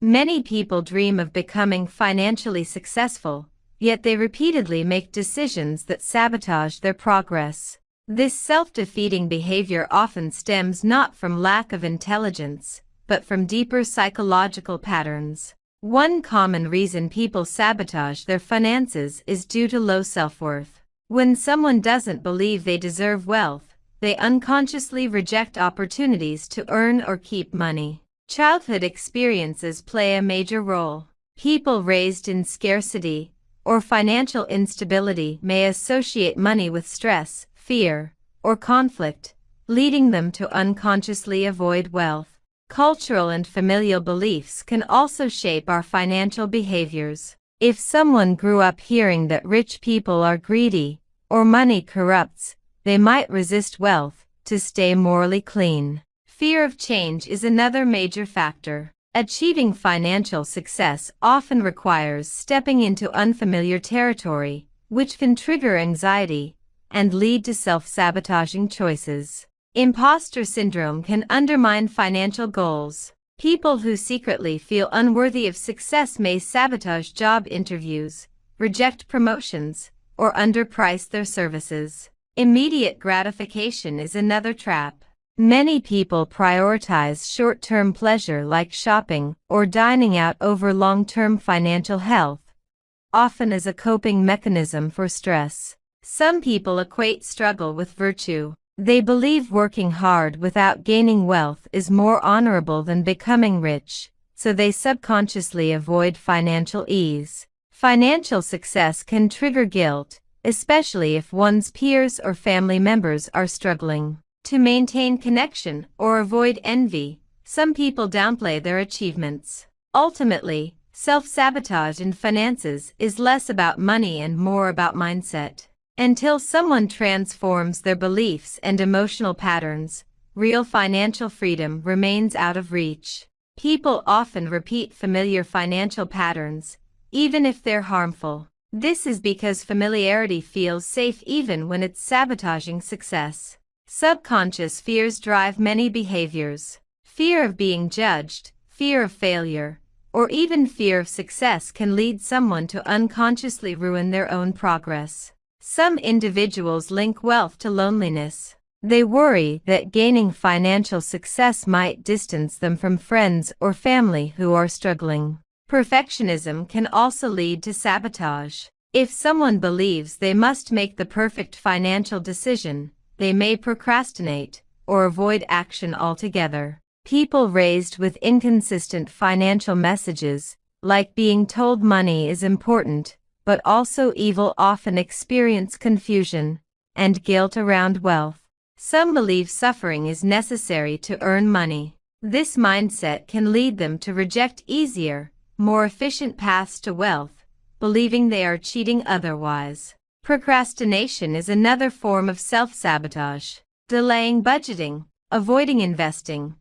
Many people dream of becoming financially successful, yet they repeatedly make decisions that sabotage their progress. This self-defeating behavior often stems not from lack of intelligence, but from deeper psychological patterns. One common reason people sabotage their finances is due to low self-worth. When someone doesn't believe they deserve wealth, they unconsciously reject opportunities to earn or keep money. Childhood experiences play a major role. People raised in scarcity or financial instability may associate money with stress, fear, or conflict, leading them to unconsciously avoid wealth. Cultural and familial beliefs can also shape our financial behaviors. If someone grew up hearing that rich people are greedy or money corrupts, they might resist wealth to stay morally clean. Fear of change is another major factor. Achieving financial success often requires stepping into unfamiliar territory, which can trigger anxiety and lead to self-sabotaging choices. Imposter syndrome can undermine financial goals. People who secretly feel unworthy of success may sabotage job interviews, reject promotions, or underprice their services. Immediate gratification is another trap. Many people prioritize short-term pleasure like shopping or dining out over long-term financial health, often as a coping mechanism for stress. Some people equate struggle with virtue. They believe working hard without gaining wealth is more honorable than becoming rich, so they subconsciously avoid financial ease. Financial success can trigger guilt, especially if one's peers or family members are struggling. To maintain connection or avoid envy, some people downplay their achievements. Ultimately, self-sabotage in finances is less about money and more about mindset. Until someone transforms their beliefs and emotional patterns, real financial freedom remains out of reach. People often repeat familiar financial patterns, even if they're harmful. This is because familiarity feels safe even when it's sabotaging success. Subconscious fears drive many behaviors. Fear of being judged, fear of failure, or even fear of success can lead someone to unconsciously ruin their own progress. Some individuals link wealth to loneliness. They worry that gaining financial success might distance them from friends or family who are struggling. Perfectionism can also lead to sabotage. If someone believes they must make the perfect financial decision, they may procrastinate or avoid action altogether. People raised with inconsistent financial messages, like being told money is important, but also evil, often experience confusion and guilt around wealth. Some believe suffering is necessary to earn money. This mindset can lead them to reject easier, more efficient paths to wealth, believing they are cheating otherwise. Procrastination is another form of self-sabotage. Delaying budgeting, avoiding investing,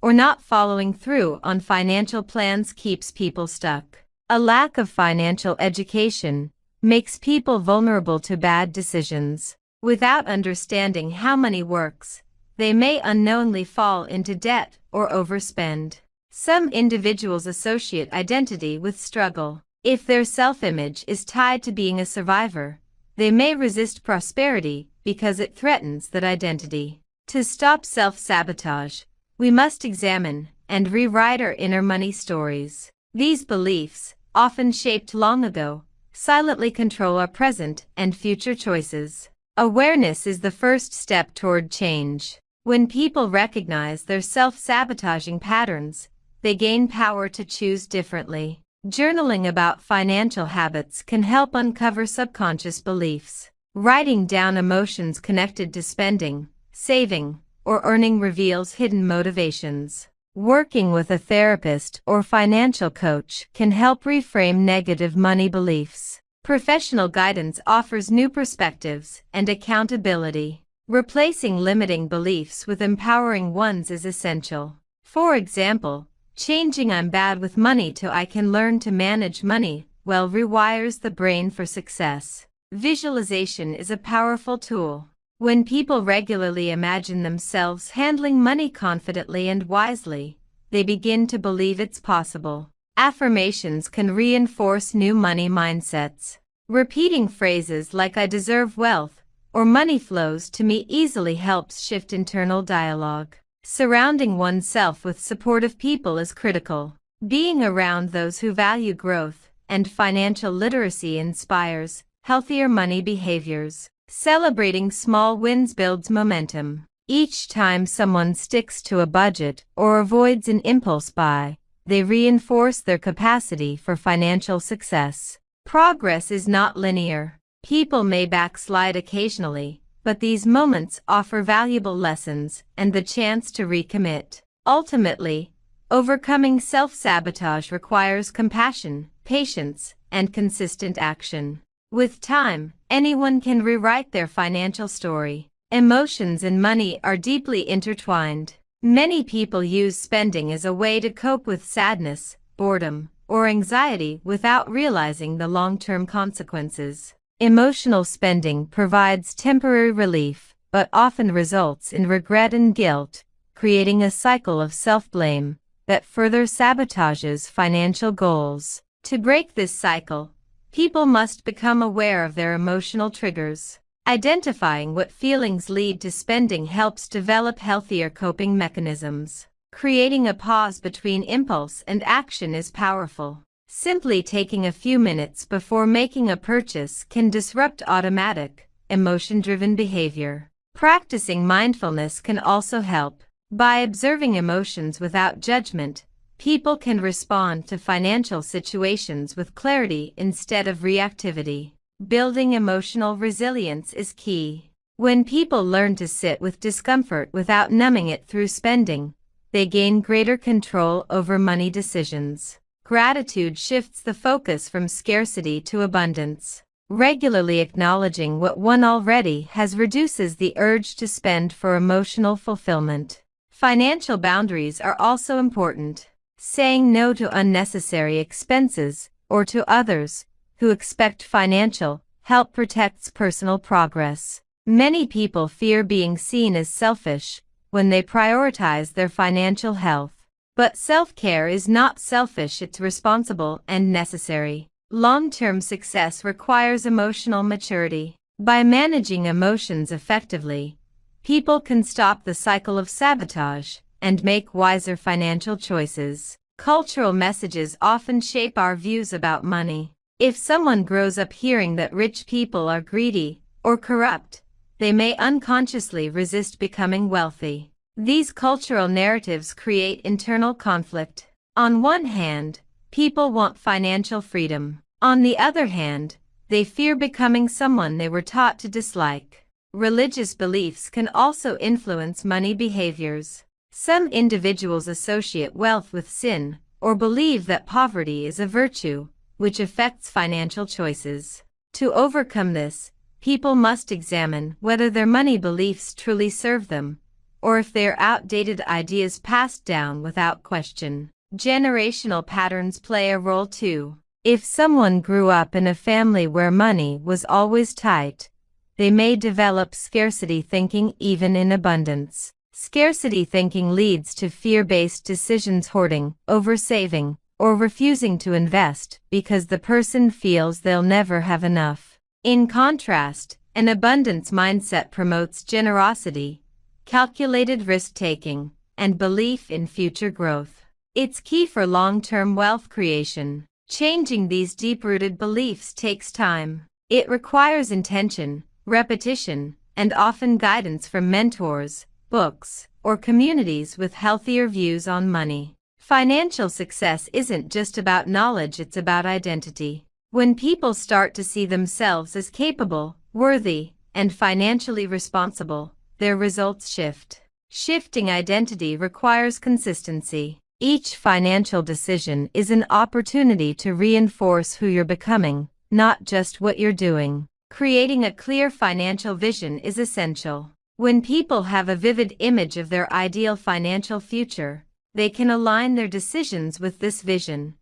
or not following through on financial plans keeps people stuck. A lack of financial education makes people vulnerable to bad decisions. Without understanding how money works, they may unknowingly fall into debt or overspend. Some individuals associate identity with struggle. If their self-image is tied to being a survivor, they may resist prosperity because it threatens that identity. To stop self-sabotage, we must examine and rewrite our inner money stories. These beliefs, often shaped long ago, silently control our present and future choices. Awareness is the first step toward change. When people recognize their self-sabotaging patterns, they gain power to choose differently. Journaling about financial habits can help uncover subconscious beliefs. Writing down emotions connected to spending, saving, or earning reveals hidden motivations. Working with a therapist or financial coach can help reframe negative money beliefs. Professional guidance offers new perspectives and accountability. Replacing limiting beliefs with empowering ones is essential. For example, changing "I'm bad with money" to "I can learn to manage money" well rewires the brain for success. Visualization is a powerful tool. When people regularly imagine themselves handling money confidently and wisely, they begin to believe it's possible. Affirmations can reinforce new money mindsets. Repeating phrases like "I deserve wealth" or "money flows to me easily" helps shift internal dialogue. Surrounding oneself with supportive people is critical. Being around those who value growth and financial literacy inspires healthier money behaviors. Celebrating small wins builds momentum. Each time someone sticks to a budget or avoids an impulse buy, they reinforce their capacity for financial success. Progress is not linear. People may backslide occasionally, but these moments offer valuable lessons and the chance to recommit. Ultimately, overcoming self-sabotage requires compassion, patience, and consistent action. With time, anyone can rewrite their financial story. Emotions and money are deeply intertwined. Many people use spending as a way to cope with sadness, boredom, or anxiety without realizing the long-term consequences. Emotional spending provides temporary relief, but often results in regret and guilt, creating a cycle of self-blame that further sabotages financial goals. To break this cycle, people must become aware of their emotional triggers. Identifying what feelings lead to spending helps develop healthier coping mechanisms. Creating a pause between impulse and action is powerful. Simply taking a few minutes before making a purchase can disrupt automatic, emotion-driven behavior. Practicing mindfulness can also help. By observing emotions without judgment, people can respond to financial situations with clarity instead of reactivity. Building emotional resilience is key. When people learn to sit with discomfort without numbing it through spending, they gain greater control over money decisions. Gratitude shifts the focus from scarcity to abundance. Regularly acknowledging what one already has reduces the urge to spend for emotional fulfillment. Financial boundaries are also important. Saying no to unnecessary expenses or to others who expect financial help protects personal progress. Many people fear being seen as selfish when they prioritize their financial health. But self-care is not selfish, it's responsible and necessary. Long-term success requires emotional maturity. By managing emotions effectively, people can stop the cycle of sabotage and make wiser financial choices. Cultural messages often shape our views about money. If someone grows up hearing that rich people are greedy or corrupt, they may unconsciously resist becoming wealthy. These cultural narratives create internal conflict. On one hand, people want financial freedom. On the other hand, they fear becoming someone they were taught to dislike. Religious beliefs can also influence money behaviors. Some individuals associate wealth with sin or believe that poverty is a virtue, which affects financial choices. To overcome this, people must examine whether their money beliefs truly serve them, or if they are outdated ideas passed down without question. Generational patterns play a role too. If someone grew up in a family where money was always tight, they may develop scarcity thinking even in abundance. Scarcity thinking leads to fear-based decisions, hoarding, oversaving, or refusing to invest because the person feels they'll never have enough. In contrast, an abundance mindset promotes generosity, calculated risk-taking, and belief in future growth. It's key for long-term wealth creation. Changing these deep-rooted beliefs takes time. It requires intention, repetition, and often guidance from mentors, books, or communities with healthier views on money. Financial success isn't just about knowledge, it's about identity. When people start to see themselves as capable, worthy, and financially responsible, their results shift. Shifting identity requires consistency. Each financial decision is an opportunity to reinforce who you're becoming, not just what you're doing. Creating a clear financial vision is essential. When people have a vivid image of their ideal financial future, they can align their decisions with this vision,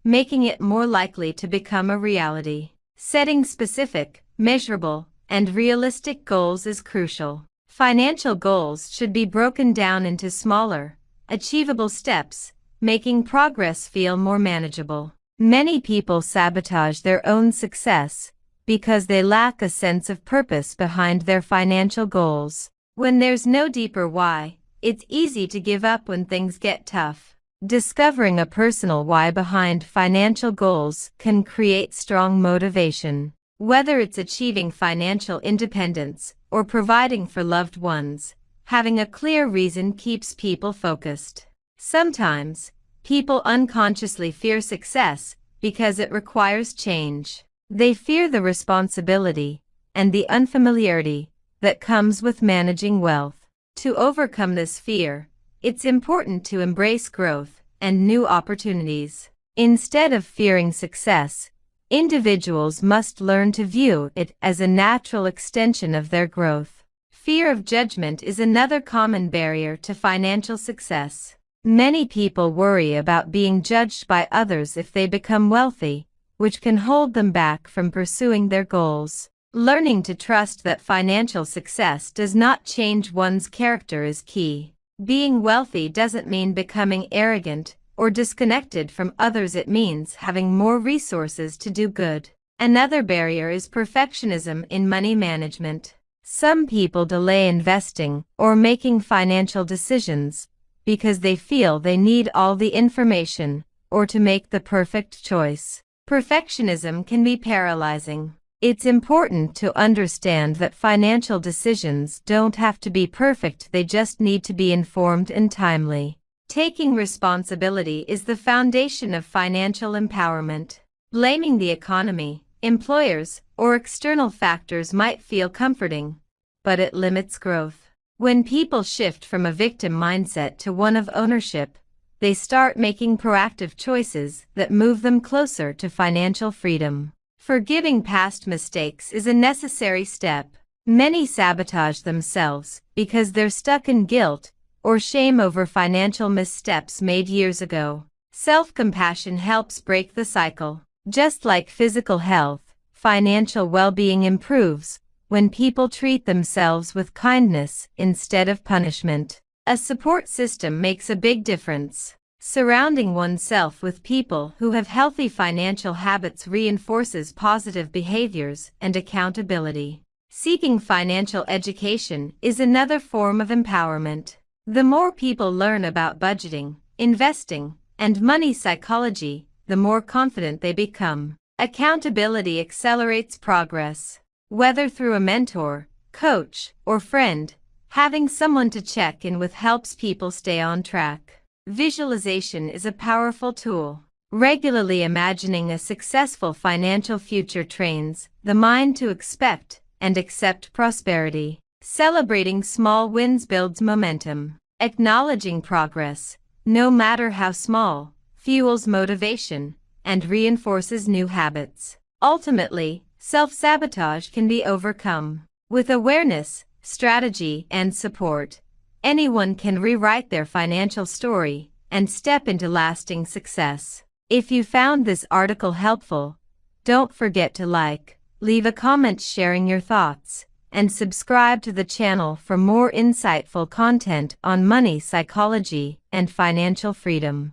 making it more likely to become a reality. Setting specific, measurable, and realistic goals is crucial. Financial goals should be broken down into smaller, achievable steps, making progress feel more manageable. Many people sabotage their own success because they lack a sense of purpose behind their financial goals. When there's no deeper why, it's easy to give up when things get tough. Discovering a personal why behind financial goals can create strong motivation. Whether it's achieving financial independence or providing for loved ones, having a clear reason keeps people focused. Sometimes, people unconsciously fear success because it requires change. They fear the responsibility and the unfamiliarity that comes with managing wealth. To overcome this fear, it's important to embrace growth and new opportunities. Instead of fearing success, individuals must learn to view it as a natural extension of their growth. Fear of judgment is another common barrier to financial success. Many people worry about being judged by others if they become wealthy, which can hold them back from pursuing their goals. Learning to trust that financial success does not change one's character is key. Being wealthy doesn't mean becoming arrogant or disconnected from others, it means having more resources to do good. Another barrier is perfectionism in money management. Some people delay investing or making financial decisions because they feel they need all the information or to make the perfect choice. Perfectionism can be paralyzing. It's important to understand that financial decisions don't have to be perfect, they just need to be informed and timely. Taking responsibility is the foundation of financial empowerment. Blaming the economy, employers, or external factors might feel comforting, but it limits growth. When people shift from a victim mindset to one of ownership, they start making proactive choices that move them closer to financial freedom. Forgiving past mistakes is a necessary step. Many sabotage themselves because they're stuck in guilt or shame over financial missteps made years ago. Self-compassion helps break the cycle. Just like physical health, financial well-being improves when people treat themselves with kindness instead of punishment. A support system makes a big difference. Surrounding oneself with people who have healthy financial habits reinforces positive behaviors and accountability. Seeking financial education is another form of empowerment. The more people learn about budgeting, investing, and money psychology, the more confident they become. Accountability accelerates progress. Whether through a mentor, coach, or friend, having someone to check in with helps people stay on track. Visualization is a powerful tool. Regularly imagining a successful financial future trains the mind to expect and accept prosperity. Celebrating small wins builds momentum. Acknowledging progress, no matter how small, fuels motivation and reinforces new habits. Ultimately, self-sabotage can be overcome. With awareness, strategy, and support, anyone can rewrite their financial story and step into lasting success. If you found this article helpful, don't forget to like, leave a comment sharing your thoughts, and subscribe to the channel for more insightful content on money psychology and financial freedom.